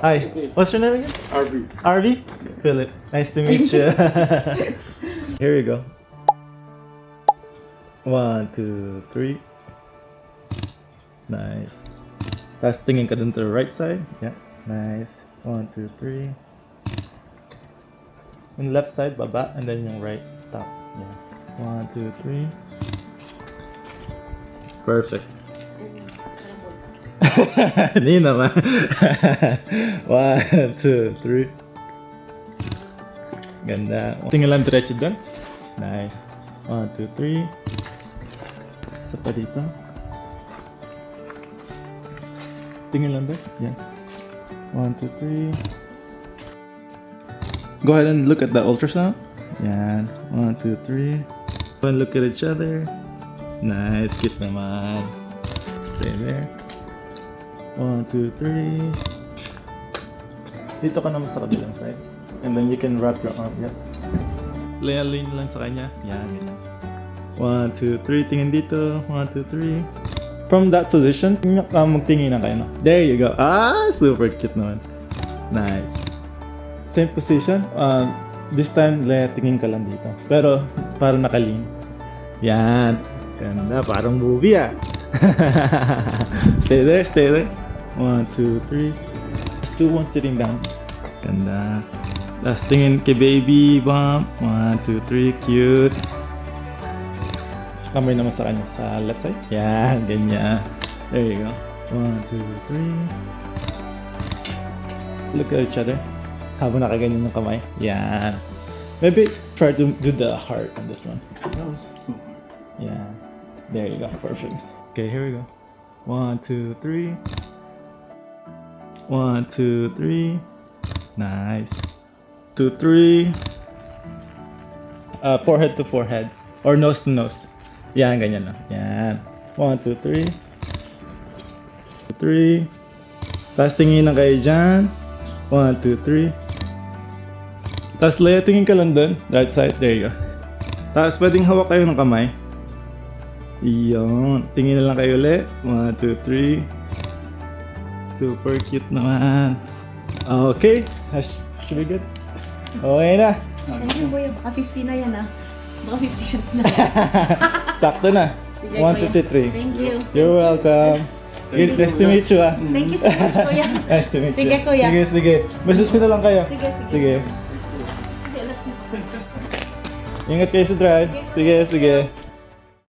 Hi. What's your name again? RV. Arby? Philip. Nice to meet you. Here you go. 1, 2, 3. Nice. Tapos tingin ka dun to the right side. Yeah. Nice. 1, 2, 3. Yung left side, baba. And then yung right, top. Yeah. 1, 2, 3. Perfect. Hindi naman. 1, 2, 3. Ganda. Tingin lang diretso doon. Nice. 1, 2, 3. Isa pa dito. Tingin lang doon. Yan. 1, 2, 3. Go ahead and look at the ultrasound. Yan. 1, 2, 3. Go and look at each other. Nice. Cute naman. Stay there. 1, 2, 3. Dito ka naman sa kabilang side. And then you can wrap your arm. Yep. Lean lang sa kanya. Yan. 1, 2, 3. Tingin dito. 1, 2, 3. From that position, magtingin na kayo. No? There you go. Ah, super cute naman. Nice. Same position. This time, tingin ka lang dito. Pero, parang nakaling. Yan. Ganda. Parang movie ah. Stay there, stay there. 1, 2, 3. Let's do one sitting down. Ganda. Last tingin kay baby bump. 1, 2, 3. Cute. So, kamay naman sa kanya sa left side. Yan, ganyan. There you go. 1, 2, 3. Look at each other. Habang nakaganyan ng kamay. Yan. Maybe try to do the heart on this one. Yeah. There you go. Perfect. Okay, here we go. 1, 2, 3. 1, 2, 3. Nice. 2, 3. Forehead to forehead. Or nose to nose. Yan, ganyan lang. Yan. 1, 2, 3. 3. Tapos tingin na kayo dyan. 1, 2, 3. Tapos tingin ka lang dun. Right side. There you go. Tapos pwedeng hawak kayo ng kamay. Iyon. Tingin na lang kayo ulit. 1, 2, 3. Super cute naman. Okay. Should be good? Okay na. Thank you, boy. Baka 50 na yan, ah. Baka 50 shots na. Sakto na. Sige, 153. Thank you. You're welcome. Good. Nice to meet you, ah. Thank you so much, kuya. Nice to meet you. Sige, kuya. Sige. Message ko na lang kayo. Sige. Sige. Sige, alas na. Ingat kayo sa drive. Sige.